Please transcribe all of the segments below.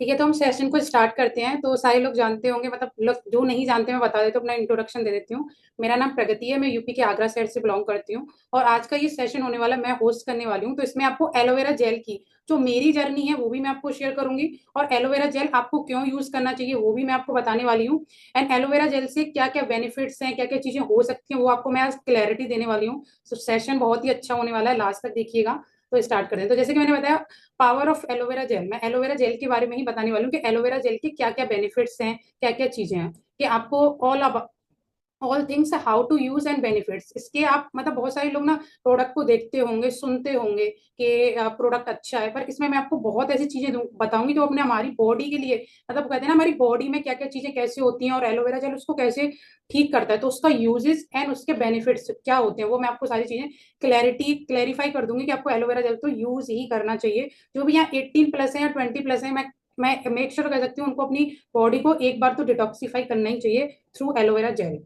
ठीक है, तो हम सेशन को स्टार्ट करते हैं। तो सारे लोग जानते होंगे, मतलब लोग जो नहीं जानते मैं बता देती हूँ, अपना इंट्रोडक्शन दे देती हूँ। मेरा नाम प्रगति है, मैं यूपी के आगरा शहर से बिलोंग करती हूँ। और आज का ये सेशन होने वाला मैं होस्ट करने वाली हूँ। तो इसमें आपको एलोवेरा जेल की जो मेरी जर्नी है वो भी मैं आपको शेयर करूंगी, और एलोवेरा जेल आपको क्यों यूज करना चाहिए वो भी मैं आपको बताने वाली हूँ। एंड एलोवेरा जेल से क्या क्या बेनिफिट्स हैं, क्या क्या चीजें हो सकती हैं, वो आपको मैं आज क्लैरिटी देने वाली हूँ। तो सेशन बहुत ही अच्छा होने वाला है, लास्ट तक देखिएगा। तो स्टार्ट करें। तो जैसे कि मैंने बताया, पावर ऑफ एलोवेरा जेल, मैं एलोवेरा जेल के बारे में ही बताने वाली हूँ कि एलोवेरा जेल के क्या क्या बेनिफिट्स हैं, क्या क्या चीजें हैं, कि आपको all things how to use and benefits इसके। आप मतलब बहुत सारे लोग ना प्रोडक्ट को देखते होंगे, सुनते होंगे कि प्रोडक्ट अच्छा है, पर इसमें मैं आपको बहुत ऐसी चीजें बताऊंगी जो अपने हमारी बॉडी के लिए, मतलब कहते हैं ना हमारी बॉडी में क्या क्या चीजें कैसे होती हैं और एलोवेरा जेल उसको कैसे ठीक करता है, तो उसका यूजेस एंड उसके बेनिफिट्स क्या होते हैं वो मैं आपको सारी चीजें क्लैरिफाई कर दूंगी कि आपको एलोवेरा जेल तो यूज ही करना चाहिए। जो भी यहाँ 18+ है या 20+ है, मैं मेक श्योर कर सकती हूँ उनको अपनी बॉडी को एक बार तो डिटॉक्सिफाई करना ही चाहिए थ्रू एलोवेरा जेल।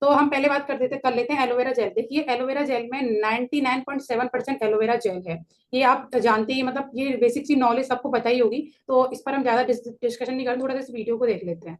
तो हम पहले बात कर लेते हैं एलोवेरा जेल। देखिए, एलोवेरा जेल में 99.7% एलोवेरा जेल है। ये आप जानते ही, मतलब ये बेसिक सी नॉलेज आपको पता ही होगी, तो इस पर हम ज्यादा डिस्कशन नहीं करें, थोड़ा सा इस वीडियो को देख लेते हैं।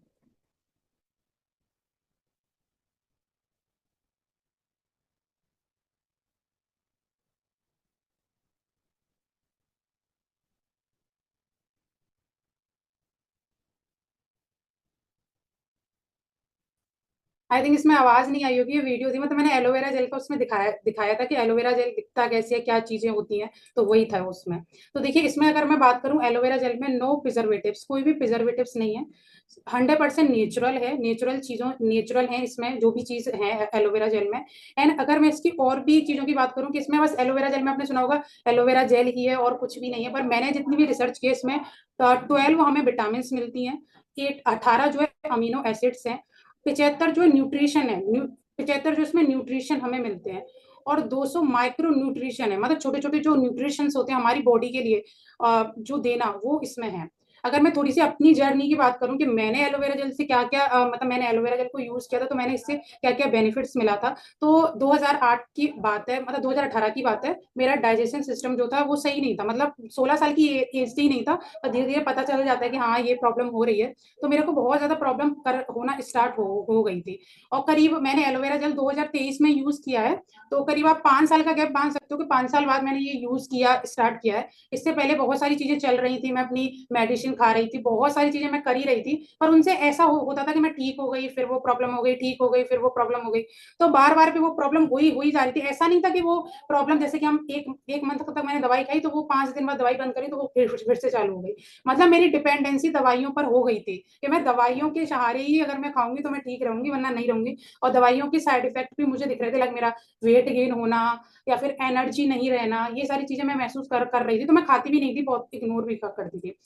आई थिंक इसमें आवाज नहीं आई होगी, ये वीडियो थी, मतलब मैंने एलोवेरा जेल का उसमें दिखाया दिखाया था कि एलोवेरा जेल दिखता कैसे है, क्या चीजें होती हैं, तो वही था उसमें। तो देखिए, इसमें अगर मैं बात करूं एलोवेरा जेल में नो प्रिजर्वेटिव्स, कोई भी प्रिजर्वेटिव्स नहीं है। 100% नेचुरल है, नेचुरल चीजों नेचुरल है इसमें जो भी चीज है एलोवेरा जेल में। एंड अगर मैं इसकी और भी चीजों की बात करूं कि इसमें बस एलोवेरा जेल में आपने सुना होगा एलोवेरा जेल ही है और कुछ भी नहीं है, पर मैंने जितनी भी रिसर्च की है इसमें 12 हमें विटामिन मिलती हैं, 18 जो है अमीनो एसिड्स हैं, 75 जो है न्यूट्रिशन है, 75 जो इसमें न्यूट्रिशन हमें मिलते हैं, और 200 माइक्रो न्यूट्रिशन है, मतलब छोटे छोटे जो न्यूट्रिशन होते हैं हमारी बॉडी के लिए जो देना वो इसमें है। अगर मैं थोड़ी सी अपनी जर्नी की बात करूं कि मैंने एलोवेरा जेल से क्या क्या मतलब मैंने एलोवेरा जेल को यूज किया था, तो मैंने इससे क्या क्या बेनिफिट्स मिला था। तो 2008 की बात है, मतलब 2018 की बात है, मेरा डाइजेशन सिस्टम जो था वो सही नहीं था, मतलब 16 साल की एज से ही नहीं था, पर धीरे धीरे पता चल जाता है कि हाँ ये प्रॉब्लम हो रही है। तो मेरे को बहुत ज्यादा प्रॉब्लम होना स्टार्ट हो गई थी। और करीब मैंने एलोवेरा जेल 2023 में यूज किया है, तो करीब आप 5 साल का गैप मान सकते हो कि 5 साल बाद मैंने ये यूज किया स्टार्ट किया है। इससे पहले बहुत सारी चीजें चल रही थी, मैं अपनी मेडिसिन खा रही थी, बहुत सारी चीजें मैं कर ही रही थी, पर उनसे ऐसा होता था कि मैं ठीक हो गई फिर वो प्रॉब्लम हो गई, ठीक हो गई फिर वो प्रॉब्लम हो गई। तो बार बार पे वो प्रॉब्लम हुई जा रही थी। ऐसा नहीं था कि वो प्रॉब्लम जैसे कि हम एक एक मंथ तक मैंने दवाई खाई तो वो 5 दिन बाद दवाई बंद करी तो वो फिर से चालू हो गई। मतलब मेरी डिपेंडेंसी दवाइयों पर हो गई थी कि मैं दवाइयों के सहारे ही अगर मैं खाऊंगी तो मैं ठीक रहूंगी वरना नहीं रहूंगी। और दवाइयों के साइड इफेक्ट भी मुझे दिख रहे थे, लाइक मेरा वेट गेन होना या फिर एनर्जी नहीं रहना, ये सारी चीजें मैं महसूस कर रही थी, तो मैं खाती भी नहीं थी, बहुत इग्नोर भी करती थी।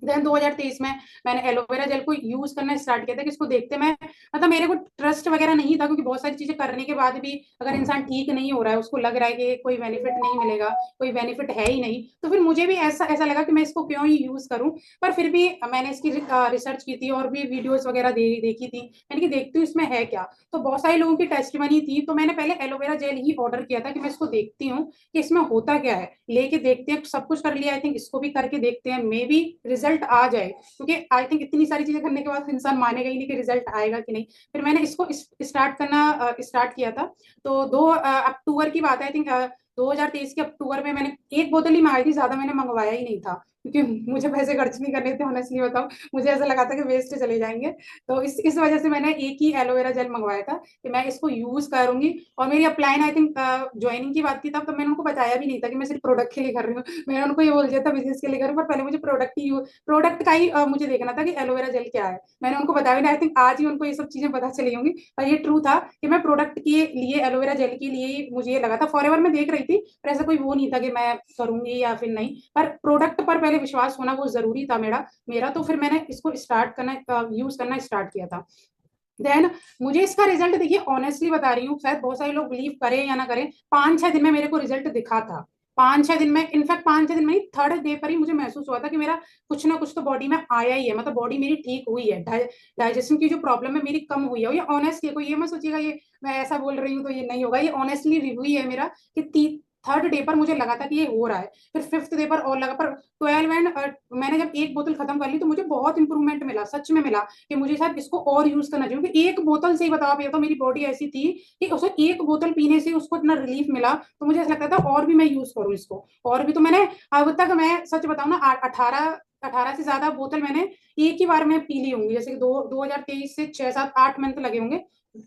देन 2023 में मैंने एलोवेरा जेल को यूज करना स्टार्ट किया था कि इसको देखते मैं, मतलब मेरे को ट्रस्ट वगैरह नहीं था, क्योंकि बहुत सारी चीजें करने के बाद भी अगर इंसान ठीक नहीं हो रहा है, उसको लग रहा है कि कोई बेनिफिट नहीं मिलेगा, कोई बेनिफिट है ही नहीं, तो फिर मुझे भी ऐसा ऐसा लगा कि मैं इसको क्यों ही यूज करूं। पर फिर भी मैंने इसकी रिसर्च की थी और भी वीडियोस वगैरह देखी थी, मैंने कि देखती हूँ इसमें है क्या। तो बहुत सारे लोगों की टेस्टमनी थी, तो मैंने पहले एलोवेरा जेल ही ऑर्डर किया था कि मैं इसको देखती हूँ कि इसमें होता क्या है, लेके देखते हैं, सब कुछ कर लिया, आई थिंक इसको भी करके देखते हैं, मे बी रिजल्ट आ जाए, क्योंकि आई थिंक इतनी सारी चीजें करने के बाद इंसान मानेगा ही नहीं कि रिजल्ट आएगा कि नहीं। फिर मैंने इसको स्टार्ट किया था। तो 2 अक्टूबर की बात है, आई थिंक 2023 के अक्टूबर में मैंने एक बोतल ही मंगाई थी, ज्यादा मैंने मंगवाया ही नहीं था, क्योंकि मुझे पैसे खर्च नहीं करने थे, ऑनेस्टली बताऊं, मुझे ऐसा लगा था कि वेस्ट चले जाएंगे। तो इस वजह से मैंने एक ही एलोवेरा जेल मंगवाया था कि मैं इसको यूज करूंगी। और मेरी अपलाइन आई थिंक ज्वाइनिंग की बात थी तब, तो मैंने उनको बताया भी नहीं था कि मैं सिर्फ प्रोडक्ट के लिए कर रही हूँ, मैंने उनको ये बोल दिया था बिजनेस के लिए कर रही हूँ, पर पहले मुझे प्रोडक्ट का ही मुझे देखना था कि एलोवेरा जेल क्या है। मैंने उनको बताया नहीं, आई थिंक आज ही उनको ये सब चीजें पता चली होंगी, पर ये ट्रू था कि मैं प्रोडक्ट के लिए एलोवेरा जेल के लिए मुझे ये लगा था, फॉर एवर मैं देख रही थी, पर ऐसा कोई वो नहीं था कि मैं करूंगी या फिर नहीं, पर प्रोडक्ट पर पहले विश्वास होना वो जरूरी था मेरा मेरा तो फिर मैंने इसको स्टार्ट करना यूज करना स्टार्ट किया था। देन मुझे इसका रिजल्ट देखिए, ऑनेस्टली बता रही हूँ, शायद बहुत सारे लोग बिलीव करें या ना करें, 5-6 दिन में मेरे को रिजल्ट दिखा था। 5-6 दिन में, इनफैक्ट 5-6 दिन में ही थर्ड डे पर ही मुझे महसूस हुआ था कि मेरा कुछ ना कुछ तो बॉडी में आया ही है, मतलब बॉडी मेरी ठीक हुई है, डाइजेशन की जो प्रॉब्लम है मेरी कम हुई है। और ये ऑनेस्टली कोई ये मत सोचिएगा ये मैं ऐसा बोल रही हूँ तो ये नहीं होगा, ये ऑनेस्टली रिव्यू है मेरा कि थर्ड डे पर मुझे लगा था कि ये हो रहा है, फिर फिफ्थ डे पर और लगा, पर 12 एंड मैंने जब एक बोतल खत्म कर ली तो मुझे बहुत इंप्रूवमेंट मिला, सच में मिला कि मुझे शायद इसको और यूज करना चाहिए, क्योंकि एक बोतल से ही बताओ, ये तो मेरी बॉडी ऐसी थी कि उसे एक बोतल पीने से उसको इतना रिलीफ मिला, तो मुझे ऐसा लगता था और भी मैं यूज करूँ इसको, और भी। तो मैंने अब तक, मैं सच बताऊं ना, 18 से ज्यादा बोतल मैंने एक ही बार में पी ली होंगी, जैसे कि 2023 से 6 7 8 मंथ लगे होंगे,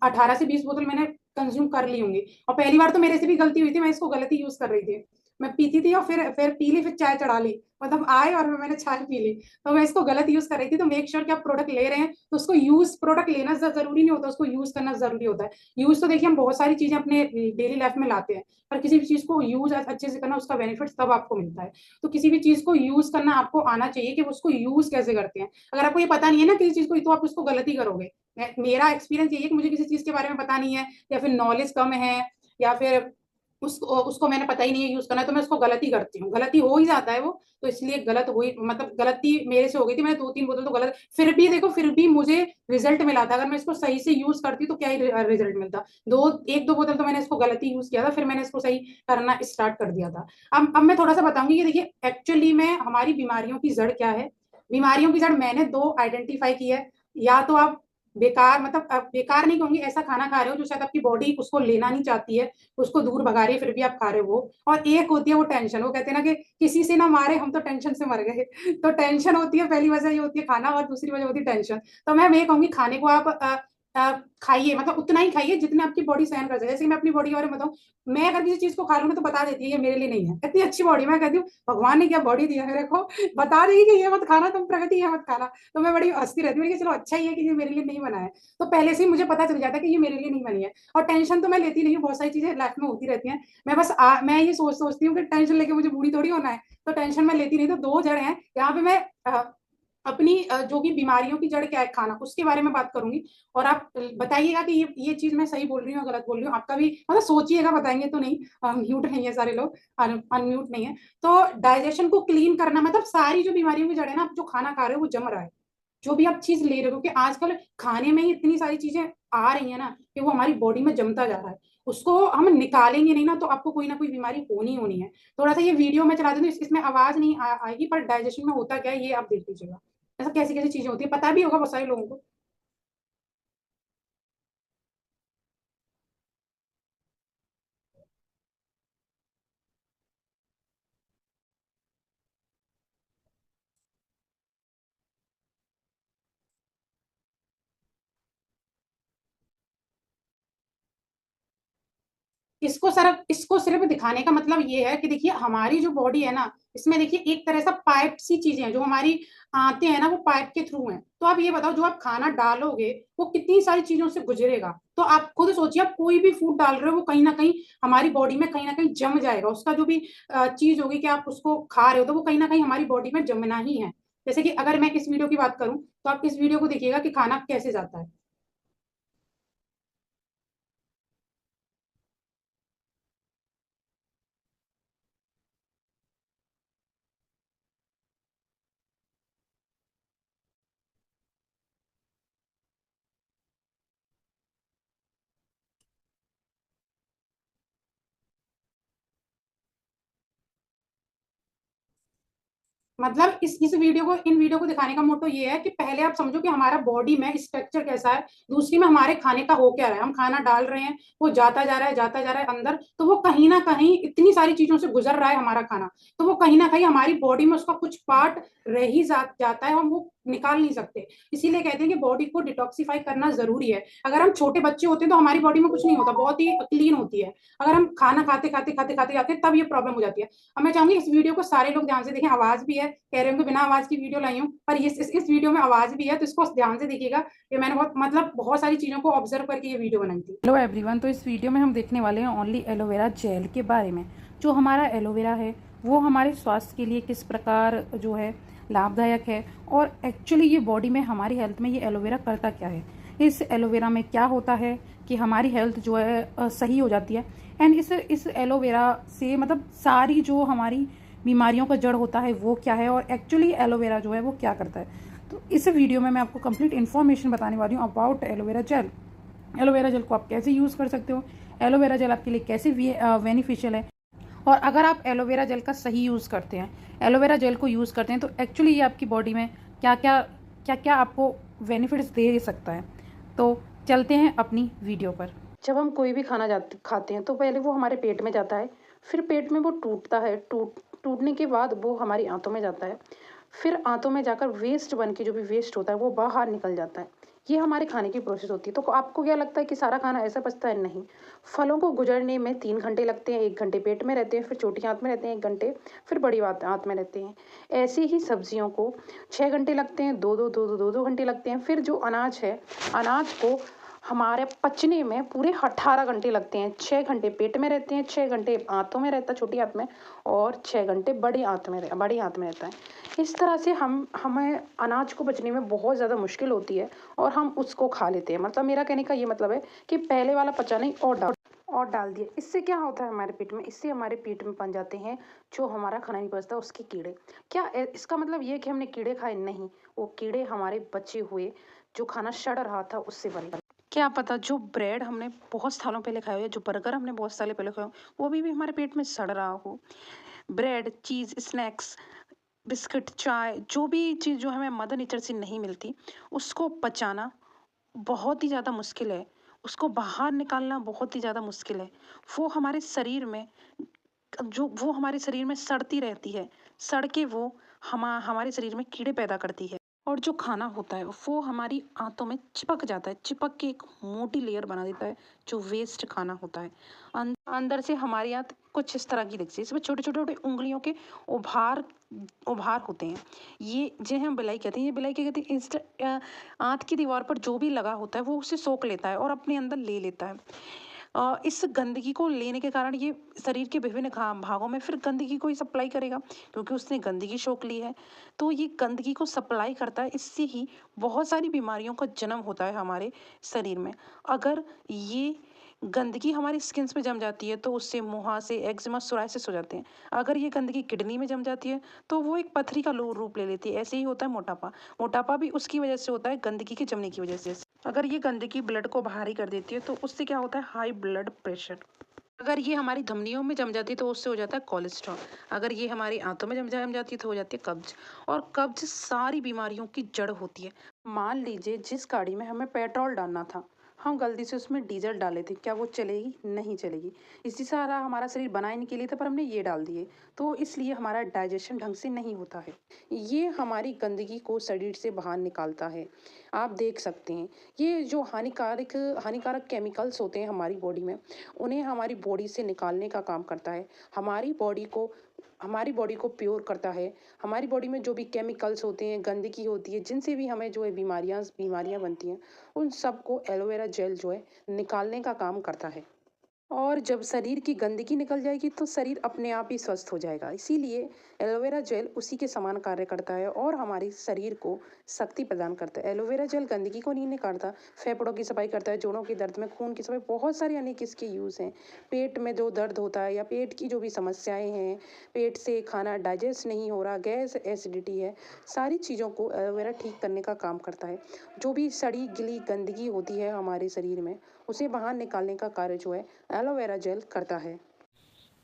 18 से 20 बोतल मैंने कंज्यूम कर ली होंगी। और पहली बार तो मेरे से भी गलती हुई थी, मैं इसको गलत ही यूज कर रही थी, मैं पीती थी और फिर पी ली, फिर चाय चढ़ा ली, मतलब आए और मैंने चाय पी ली, तो मैं इसको गलत यूज कर रही थी। तो मेक श्योर कि आप प्रोडक्ट ले रहे हैं तो उसको यूज, प्रोडक्ट लेना जरूरी नहीं होता, उसको यूज करना जरूरी होता है। यूज तो देखिए हम बहुत सारी चीजें अपने डेली लाइफ में लाते हैं, पर किसी भी चीज को यूज अच्छे से करना, उसका बेनिफिट तब आपको मिलता है। तो किसी भी चीज को यूज करना आपको आना चाहिए कि उसको यूज कैसे करते हैं। अगर आपको ये पता नहीं है ना किसी चीज को, तो आप उसको गलत ही करोगे। मेरा एक्सपीरियंस यही है कि मुझे किसी चीज के बारे में पता नहीं है, या फिर नॉलेज कम है, या फिर उसको मैंने पता ही नहीं है यूज करना है, तो मैं उसको गलत ही करती हूँ, गलती हो ही जाता है वो। तो इसलिए गलत हुई, मतलब गलती मेरे से हो गई थी, मैंने 2 3 बोतल तो गलत, फिर भी देखो, फिर भी मुझे रिजल्ट मिला था। अगर मैं इसको सही से यूज करती तो क्या ही रिजल्ट मिलता। 1 2 बोतल तो मैंने इसको गलत ही यूज किया था, फिर मैंने इसको सही करना स्टार्ट कर दिया था। अब मैं थोड़ा सा बताऊंगी कि देखिए एक्चुअली में हमारी बीमारियों की जड़ क्या है। बीमारियों की जड़ मैंने दो आइडेंटिफाई की है। या तो आप बेकार, मतलब आप बेकार नहीं कहूंगी, ऐसा खाना खा रहे हो जो शायद आपकी बॉडी उसको लेना नहीं चाहती है, उसको दूर भगा रही है, फिर भी आप खा रहे हो वो। और एक होती है वो टेंशन, वो कहते हैं ना कि किसी से ना मारे हम तो टेंशन से मर गए। तो टेंशन होती है, पहली वजह ये होती है खाना, और दूसरी वजह होती है टेंशन। तो मैं ये कहूंगी खाने को आप खाइए, मतलब उतना ही खाइए जितना आपकी बॉडी सहन कर सके। जैसे कि मैं अपनी बॉडी के बारे में बताऊं, मैं अगर किसी चीज को खा लूँ ना तो बता देती है ये मेरे लिए नहीं है, इतनी अच्छी बॉडी। मैं कहती हूँ भगवान ने क्या बॉडी दी है मेरे को, बता देगी कि ये मत खाना, तुम प्रगति ये मत खाना। तो मैं बड़ी हंसती रहती हूँ कि चलो अच्छा ही है कि ये मेरे लिए नहीं बना है। तो पहले से ही मुझे पता चल जाता है कि ये मेरे लिए नहीं बनी है। और टेंशन तो मैं लेती नहीं हूँ, बहुत सारी चीजें लाइफ में होती रहती हैं। मैं बस मैं ये सोचती हूँ कि टेंशन लेके मुझे बूढ़ी थोड़ी होना है, तो टेंशन मैं लेती नहीं। तो दो जड़ हैं यहाँ पे। मैं अपनी जो भी बीमारियों की जड़ क्या है, खाना, उसके बारे में बात करूंगी। और आप बताइएगा कि ये चीज मैं सही बोल रही हूँ गलत बोल रही हूँ, आपका भी मतलब सोचिएगा, बताएंगे तो नहीं। म्यूट नहीं है सारे लोग, अनम्यूट नहीं है। तो डाइजेशन को क्लीन करना, मतलब सारी जो बीमारियों की जड़ है ना, आप जो खाना खा रहे हो वो जम रहा है, जो भी आप चीज ले रहे हो, क्योंकि आजकल खाने में ही इतनी सारी चीजें आ रही है ना कि वो हमारी बॉडी में जमता जा रहा है। उसको हम निकालेंगे नहीं ना, तो आपको कोई ना कोई बीमारी होनी होनी है। थोड़ा सा ये वीडियो में चला देती हूँ, इसमें आवाज नहीं आएगी, पर डाइजेशन में होता क्या है ये आप देख लीजिएगा। ऐसा कैसी कैसी चीजें होती है, पता भी होगा बहुत सारे लोगों को। इसको सिर्फ दिखाने का मतलब ये है कि देखिए हमारी जो बॉडी है ना, इसमें देखिए एक तरह से पाइप सी चीजें हैं जो हमारी आते हैं ना, वो पाइप के थ्रू हैं। तो आप ये बताओ, जो आप खाना डालोगे वो कितनी सारी चीजों से गुजरेगा। तो आप खुद सोचिए, आप कोई भी फूड डाल रहे हो वो कहीं ना कहीं हमारी बॉडी में कहीं ना कहीं जम जाएगा। उसका जो भी चीज होगी कि आप उसको खा रहे हो, तो वो कहीं ना कहीं हमारी बॉडी में जमना ही है। जैसे कि अगर मैं इस वीडियो की बात करूं, तो आप इस वीडियो को देखिएगा कि खाना कैसे जाता है। मतलब इस वीडियो को, इन वीडियो को दिखाने का मोटो ये है कि पहले आप समझो कि हमारा बॉडी में स्ट्रक्चर कैसा है, दूसरी में हमारे खाने का हो क्या रहा है। हम खाना डाल रहे हैं, वो जाता जा रहा है, जाता जा रहा है अंदर, तो वो कहीं ना कहीं इतनी सारी चीजों से गुजर रहा है हमारा खाना, तो वो कहीं ना कहीं हमारी बॉडी में उसका कुछ पार्ट रह ही जाता है, हम वो निकाल नहीं सकते। इसीलिए कहते हैं कि बॉडी को डिटॉक्सिफाई करना जरूरी है। अगर हम छोटे बच्चे होते हैं तो हमारी बॉडी में कुछ नहीं होता, बहुत ही क्लीन होती है। अगर हम खाना खाते खाते खाते खाते जाते हैं, तब ये प्रॉब्लम हो जाती है। अब मैं चाहूंगी इस वीडियो को सारे लोग ध्यान से देखें। आवाज भी है, कह रहे होंगे बिना आवाज की वीडियो लाई हूँ, पर इस वीडियो में आवाज भी है, तो इसको ध्यान से देखिएगा। ये मैंने बहुत सारी चीजों को ऑब्जर्व करके ये वीडियो बनाई थी। हेलो एवरीवन, तो इस वीडियो में हम देखने वाले हैं ओनली एलोवेरा जेल के बारे में। जो हमारा एलोवेरा है वो हमारे स्वास्थ्य के लिए किस प्रकार जो है लाभदायक है, और एक्चुअली ये बॉडी में हमारी हेल्थ में ये एलोवेरा करता क्या है, इस एलोवेरा में क्या होता है कि हमारी हेल्थ जो है सही हो जाती है। एंड इस एलोवेरा से मतलब सारी जो हमारी बीमारियों का जड़ होता है वो क्या है, और एक्चुअली एलोवेरा जो है वो क्या करता है। तो इस वीडियो में मैं आपको कंप्लीट इन्फॉर्मेशन बताने वाली हूँ about aloe vera gel. Aloe vera gel को आप कैसे यूज़ कर सकते हो, एलोवेरा जेल आपके लिए कैसे बेनिफिशियल है, और अगर आप एलोवेरा जेल का सही यूज़ करते हैं, एलोवेरा जेल को यूज़ करते हैं, तो एक्चुअली ये आपकी बॉडी में क्या क्या आपको बेनिफिट्स दे सकता है। तो चलते हैं अपनी वीडियो पर। जब हम कोई भी खाना खाते हैं तो पहले वो हमारे पेट में जाता है, फिर पेट में वो टूटता है, टूटने के बाद वो हमारी आंतों में जाता है, फिर आंतों में जाकर वेस्ट बन के जो भी वेस्ट होता है वो बाहर निकल जाता है। ये हमारे खाने की प्रोसेस होती है। तो आपको क्या लगता है कि सारा खाना ऐसा पचता है? नहीं। फलों को गुजरने में 3 घंटे लगते हैं, 1 घंटे पेट में रहते हैं, फिर छोटी आंत में रहते हैं 1 घंटे, फिर बड़ी आंत में रहते हैं। ऐसे ही सब्जियों को 6 घंटे लगते हैं, दो घंटे लगते हैं। फिर जो अनाज है, अनाज को हमारे पचने में पूरे 18 घंटे लगते हैं। 6 घंटे पेट में रहते हैं, 6 घंटे आंतों में रहता है, छोटी आंत में, और 6 घंटे बड़ी आंत में रहता है। इस तरह से हमें अनाज को पचने में बहुत ज़्यादा मुश्किल होती है और हम उसको खा लेते हैं। मतलब मेरा कहने का ये मतलब है कि पहले वाला पचा नहीं और डाल दिए। इससे क्या होता है हमारे पेट में? इससे हमारे पेट में बन जाते हैं जो हमारा खाना नहीं पचता उसके कीड़े। क्या इसका मतलब ये कि हमने कीड़े खाए? नहीं, वो कीड़े हमारे बचे हुए जो खाना सड़ रहा था उससे बने। क्या पता जो ब्रेड हमने बहुत सालों पहले खाया हो या जो बर्गर हमने बहुत सालों पहले खाया हो वो भी हमारे पेट में सड़ रहा हो। ब्रेड, चीज़, स्नैक्स, बिस्किट, चाय, जो भी चीज़ जो हमें मदर नेचर से नहीं मिलती, उसको पचाना बहुत ही ज़्यादा मुश्किल है। उसको बाहर निकालना बहुत ही ज़्यादा मुश्किल है। वो हमारे शरीर में वो हमारे शरीर में सड़ती रहती है। सड़ के वो हमारे शरीर में कीड़े पैदा करती है। और जो खाना होता है वो हमारी आंतों में चिपक जाता है, चिपक के एक मोटी लेयर बना देता है जो वेस्ट खाना होता है। अंदर से हमारी आंत कुछ इस तरह की दिखती है। इसमें छोटे छोटे छोटे उंगलियों के उभार उभार होते हैं। ये जिन्हें हम बिलाई कहते हैं। ये बिलाई क्या कहते हैं? आंत की दीवार पर जो भी लगा होता है वो उसे सोख लेता है और अपने अंदर ले लेता है। इस गंदगी को लेने के कारण ये शरीर के विभिन्न भागों में फिर गंदगी को ही सप्लाई करेगा, क्योंकि उसने गंदगी सोख ली है। तो ये गंदगी को सप्लाई करता है। इससे ही बहुत सारी बीमारियों का जन्म होता है हमारे शरीर में। अगर ये गंदगी हमारी स्किन्स पे जम जाती है तो उससे मुहासे, एक्जिमा, सोराइसिस हो जाते हैं। अगर ये गंदगी किडनी में जम जाती है तो वो एक पथरी का रूप ले लेती है। ऐसे ही होता है मोटापा। मोटापा भी उसकी वजह से होता है, गंदगी के जमने की वजह से। अगर ये गंदगी ब्लड को भारी कर देती है तो उससे क्या होता है? High blood pressure. अगर ये हमारी धमनियों में जम जाती है तो उससे हो जाता है कोलेस्ट्रॉल। अगर ये हमारी आंतों में जम जाती है तो हो जाती है कब्ज। और कब्ज सारी बीमारियों की जड़ होती है। मान लीजिए जिस गाड़ी में हमें पेट्रोल डालना था, हम गलती से उसमें डीजल डाले थे, क्या वो चलेगी? नहीं चलेगी। इसी सारा हमारा शरीर बना ही नहीं के लिए था, पर हमने ये डाल दिए, तो इसलिए हमारा डाइजेशन ढंग से नहीं होता है। ये हमारी गंदगी को शरीर से बाहर निकालता है। आप देख सकते हैं ये जो हानिकारक हानिकारक केमिकल्स होते हैं हमारी बॉडी में, उन्हें हमारी बॉडी से निकालने का काम करता है। हमारी बॉडी को प्योर करता है। हमारी बॉडी में जो भी केमिकल्स होते हैं, गंदगी होती है, जिनसे भी हमें जो है बीमारियां बनती हैं, उन सबको एलोवेरा जेल जो है निकालने का काम करता है। और जब शरीर की गंदगी निकल जाएगी तो शरीर अपने आप ही स्वस्थ हो जाएगा। इसीलिए एलोवेरा जेल उसी के समान कार्य करता है और हमारे शरीर को शक्ति प्रदान करता है। एलोवेरा जेल गंदगी को नहीं निकालता, फेफड़ों की सफाई करता है, जोड़ों के दर्द में खून की सफाई, बहुत सारे अनेक इसके यूज़ हैं। पेट में जो दर्द होता है या पेट की जो भी समस्याएं हैं, पेट से खाना डाइजेस्ट नहीं हो रहा, गैस, एसिडिटी है, सारी चीज़ों को एलोवेरा ठीक करने का काम करता है। जो भी सड़ी गिली गंदगी होती है हमारे शरीर में, उसे बाहर निकालने का कार्य जो है एलोवेरा जेल करता है।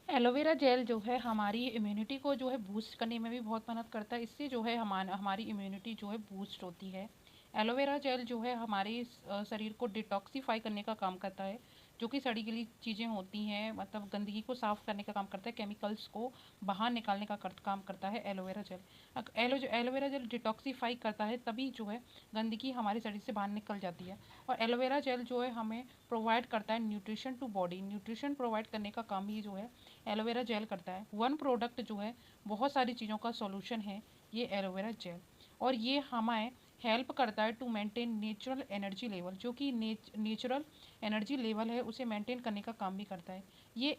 एलोवेरा जेल जो है हमारी इम्यूनिटी को जो है बूस्ट करने में भी बहुत मदद करता है। इससे जो है हमारी इम्यूनिटी जो है बूस्ट होती है। एलोवेरा जेल जो है हमारे शरीर को डिटॉक्सीफाई करने का काम करता है। जो कि सड़ी गली चीज़ें होती हैं, मतलब गंदगी को साफ़ करने का काम करता है, केमिकल्स को बाहर निकालने का काम करता है aloe vera gel. Aloe vera gel detoxify करता है, तभी जो है गंदगी हमारे शरीर से बाहर निकल जाती है। और एलोवेरा जेल जो है हमें प्रोवाइड करता है nutrition to body. Nutrition provide करने का काम भी जो है एलोवेरा जेल करता है। वन प्रोडक्ट जो है बहुत सारी चीज़ों का सॉल्यूशन है ये एलोवेरा जेल। और ये हमें हेल्प करता है to maintain natural energy level. जो कि नेचुरल एनर्जी लेवल है उसे मेंटेन करने का काम भी करता है। ये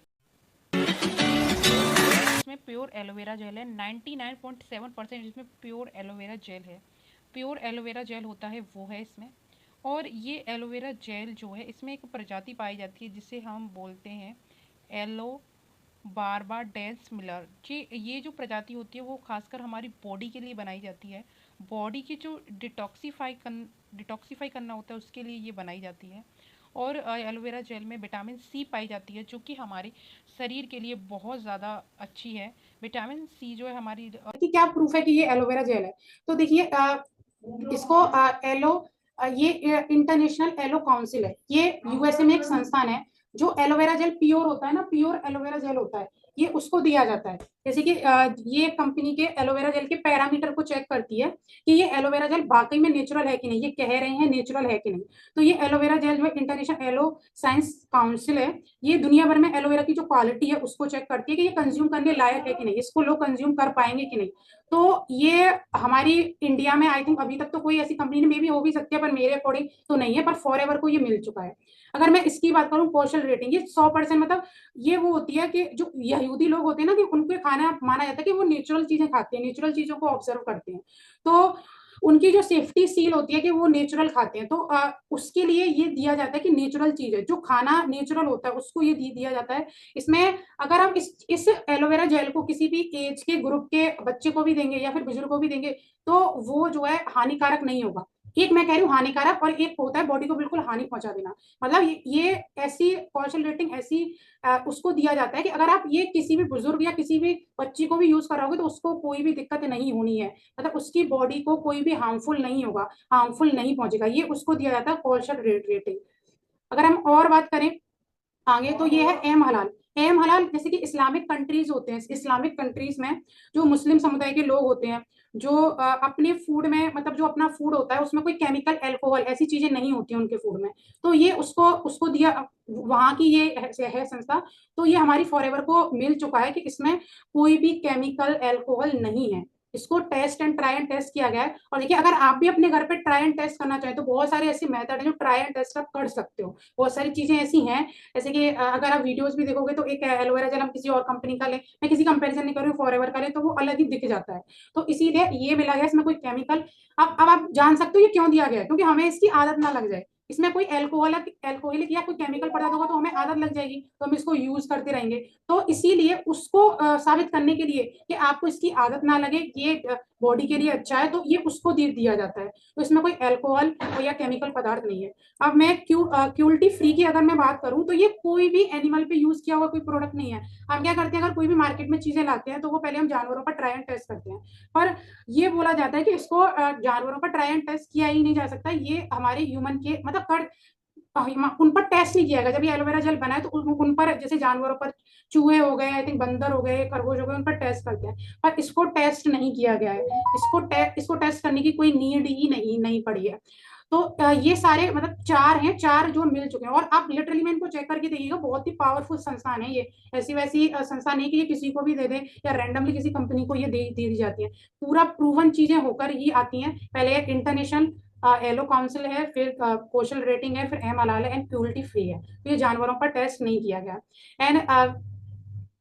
इसमें प्योर एलोवेरा जेल है। 99.7% इसमें प्योर एलोवेरा जेल है। प्योर एलोवेरा जेल होता है वो है इसमें। और ये एलोवेरा जेल जो है इसमें एक प्रजाति पाई जाती है जिसे हम बोलते हैं एलो बारबा डेंस मिलर। ये जो प्रजाति होती है वो खासकर हमारी बॉडी के लिए बनाई जाती है। बॉडी की जो डिटॉक्सीफाई करना होता है उसके लिए ये बनाई जाती है। और एलोवेरा जेल में विटामिन सी पाई जाती है, जो कि हमारे शरीर के लिए बहुत ज़्यादा अच्छी है। विटामिन सी जो है हमारी कि क्या प्रूफ है कि ये एलोवेरा जेल है। तो देखिए इसको ये इंटरनेशनल एलो काउंसिल है, ये यूएसए में एक संस्थान है। जो एलोवेरा जेल प्योर होता है ना, प्योर एलोवेरा जेल होता है, ये उसको दिया जाता है। जैसे कि ये कंपनी के एलोवेरा जेल के पैरामीटर को चेक करती है कि ये एलोवेरा जेल वाकई में नेचुरल है कि नहीं, ये कह रहे हैं नेचुरल है कि नहीं। तो ये एलोवेरा जेल जो इंटरनेशनल एलो साइंस काउंसिल है, ये दुनिया भर में एलोवेरा की जो क्वालिटी है उसको चेक करती है कि ये कंज्यूम करने लायक है कि नहीं, इसको लोग कंज्यूम कर पाएंगे कि नहीं। तो ये हमारी इंडिया में आई थिंक अभी तक तो कोई ऐसी कंपनी में भी हो भी सकती है, पर मेरे अकॉर्डिंग तो नहीं है, पर फॉरएवर को ये मिल चुका है। अगर मैं इसकी बात करूं कौशल रेटिंग, ये 100% मतलब ये वो होती है कि जो यहूदी लोग होते हैं ना, कि उनके खाना माना जाता है कि वो नेचुरल चीजें खाते हैं, नेचुरल चीजों को ऑब्जर्व करते हैं। तो उनकी जो सेफ्टी सील होती है कि वो नेचुरल खाते हैं, तो उसके लिए ये दिया जाता है कि नेचुरल चीज है, जो खाना नेचुरल होता है उसको ये दिया जाता है। इसमें अगर आप इस एलोवेरा जेल को किसी भी एज के ग्रुप के बच्चे को भी देंगे या फिर बुजुर्ग को भी देंगे, तो वो जो है हानिकारक नहीं होगा। एक मैं कह रही हूँ हानिकारक, और एक होता है बॉडी को बिल्कुल हानि पहुंचा देना। मतलब ये ऐसी कौशल रेटिंग ऐसी उसको दिया जाता है कि अगर आप ये किसी भी बुजुर्ग या किसी भी बच्ची को भी यूज कराओगे तो उसको कोई भी दिक्कत नहीं होनी है, मतलब उसकी बॉडी को कोई भी हार्मफुल नहीं होगा, हार्मफुल नहीं पहुंचेगा, ये उसको दिया जाता है कौशल रेटिंग। अगर हम और बात करें आगे, तो ये है एम हलाल। एम हलाल जैसे कि इस्लामिक कंट्रीज होते हैं, इस्लामिक कंट्रीज में जो मुस्लिम समुदाय के लोग होते हैं, जो अपने फूड में, मतलब जो अपना फूड होता है उसमें कोई केमिकल अल्कोहल ऐसी चीजें नहीं होती हैं उनके फूड में, तो ये उसको उसको दिया, वहां की ये है संस्था। तो ये हमारी फॉरएवर को मिल चुका है कि इसमें कोई भी केमिकल अल्कोहल नहीं है। इसको test and try and test किया गया है। और देखिए अगर आप भी अपने घर पे ट्राई एंड टेस्ट करना चाहें तो बहुत सारे ऐसे मेथड है जो ट्राई एंड टेस्ट आप कर सकते हो। बहुत सारी चीजें ऐसी हैं, जैसे कि अगर आप वीडियोस भी देखोगे तो एक एलोवेरा जेल हम किसी और कंपनी का लें, मैं किसी कंपैरिजन नहीं कर रही हूँ, फॉरएवर का लें तो वो अलग ही दिख जाता है। तो इसीलिए ये मिला गया इसमें कोई केमिकल। अब आप जान सकते हो ये क्यों दिया गया है, क्योंकि हमें इसकी आदत ना लग जाए। इसमें कोई एल्कोहलिक या कोई केमिकल पदार्थ होगा तो हमें आदत लग जाएगी, तो हम इसको यूज करते रहेंगे। तो इसीलिए उसको साबित करने के लिए कि आपको इसकी आदत ना लगे, ये बॉडी के लिए अच्छा है, तो ये उसको दिया जाता है। तो इसमें कोई एल्कोहल या केमिकल पदार्थ नहीं है। अब मैं क्यूल्टी फ्री की अगर मैं बात करूं, तो ये कोई भी एनिमल पे यूज किया हुआ कोई प्रोडक्ट नहीं है। हम क्या करते हैं, अगर कोई भी मार्केट में चीजें लाते हैं तो वो पहले हम जानवरों पर ट्राई एंड टेस्ट करते हैं। पर ये बोला जाता है कि इसको जानवरों पर ट्राई एंड टेस्ट किया ही नहीं जा सकता, ये हमारे ह्यूमन के मतलब कर उन पर टेस्ट नहीं किया गया। जब ये एलोवेरा जेल बना है तो उन पर, जैसे जानवरों पर चूहे हो गए, आई थिंक बंदर हो गए, खरगोश हो गए, उन पर टेस्ट करते हैं, पर इसको टेस्ट नहीं किया गया है। इसको टेस्ट करने की कोई नीड ही नहीं पड़ी है। तो ये सारे मतलब चार हैं, चार जो मिल चुके हैं, और आप लिटरली में इनको चेक करके देखिएगा, बहुत ही पावरफुल संस्थान है ये। ऐसी वैसी संस्था नहीं कि ये किसी को भी दे दे या रैंडमली किसी कंपनी को ये दे दी जाती है। पूरा प्रूवन चीजें होकर ही आती हैं। पहले इंटरनेशनल एलो काउंसिल है, फिर कौशल रेटिंग है, फिर एम हलाल है, एंड क्रूएल्टी फ्री है। तो ये जानवरों पर टेस्ट नहीं किया गया। एंड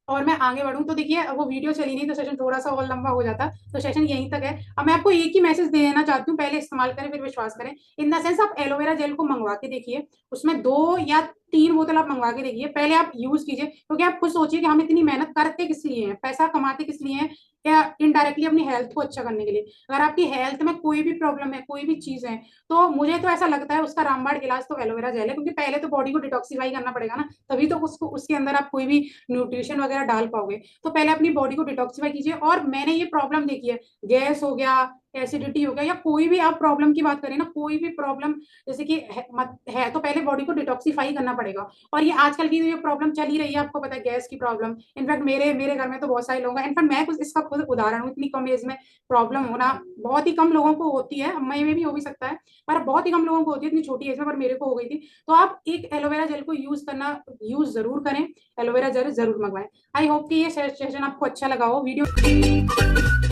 और मैं आगे बढ़ूं तो देखिए वो वीडियो चली नहीं तो सेशन थोड़ा सा और लंबा हो जाता, तो सेशन यहीं तक है। अब मैं आपको एक ही मैसेज दे देना चाहती हूँ, पहले इस्तेमाल करें फिर विश्वास करें। इन द सेंस आप एलोवेरा जेल को मंगवा के देखिए, उसमें 2 या 3 बोतल आप मंगवा के देखिए, पहले आप यूज कीजिए, क्योंकि आप खुद सोचिए कि हम इतनी मेहनत करते किस लिए हैं, पैसा कमाते किस लिए हैं, या इनडायरेक्टली अपनी हेल्थ को अच्छा करने के लिए। अगर आपकी हेल्थ में कोई भी प्रॉब्लम है, कोई भी चीज है, तो मुझे तो ऐसा लगता है उसका रामबाण इलाज तो एलोवेरा जेल है, क्योंकि पहले तो बॉडी को डिटॉक्सिफाई करना पड़ेगा ना, तभी तो उसको उसके अंदर आप कोई भी न्यूट्रिशन वगैरह डाल पाओगे। तो पहले अपनी बॉडी को डिटॉक्सिफाई कीजिए। और मैंने ये प्रॉब्लम देखी है, गैस हो गया, एसिडिटी हो गया, या कोई भी आप प्रॉब्लम की बात करें ना, कोई भी प्रॉब्लम जैसे कि है तो पहले बॉडी को डिटॉक्सिफाई करना पड़ेगा। और ये आजकल की जो प्रॉब्लम चली रही है, आपको पता है, गैस की प्रॉब्लम, इनफैक्ट मेरे मेरे घर में तो बहुत सारे लोग हैं, इनफैक्ट मैं कुछ इसका खुद उदाहरण हूँ। इतनी कम एज में प्रॉब्लम होना बहुत ही कम लोगों को होती है, मैं में भी हो भी सकता है, पर बहुत ही कम लोगों को होती है इतनी छोटी एज में, पर मेरे को हो गई थी। तो आप एक एलोवेरा जेल को यूज जरूर करें, एलोवेरा जेल जरूर मंगवाएं। आई होप कि ये सेशन आपको अच्छा लगा हो वीडियो।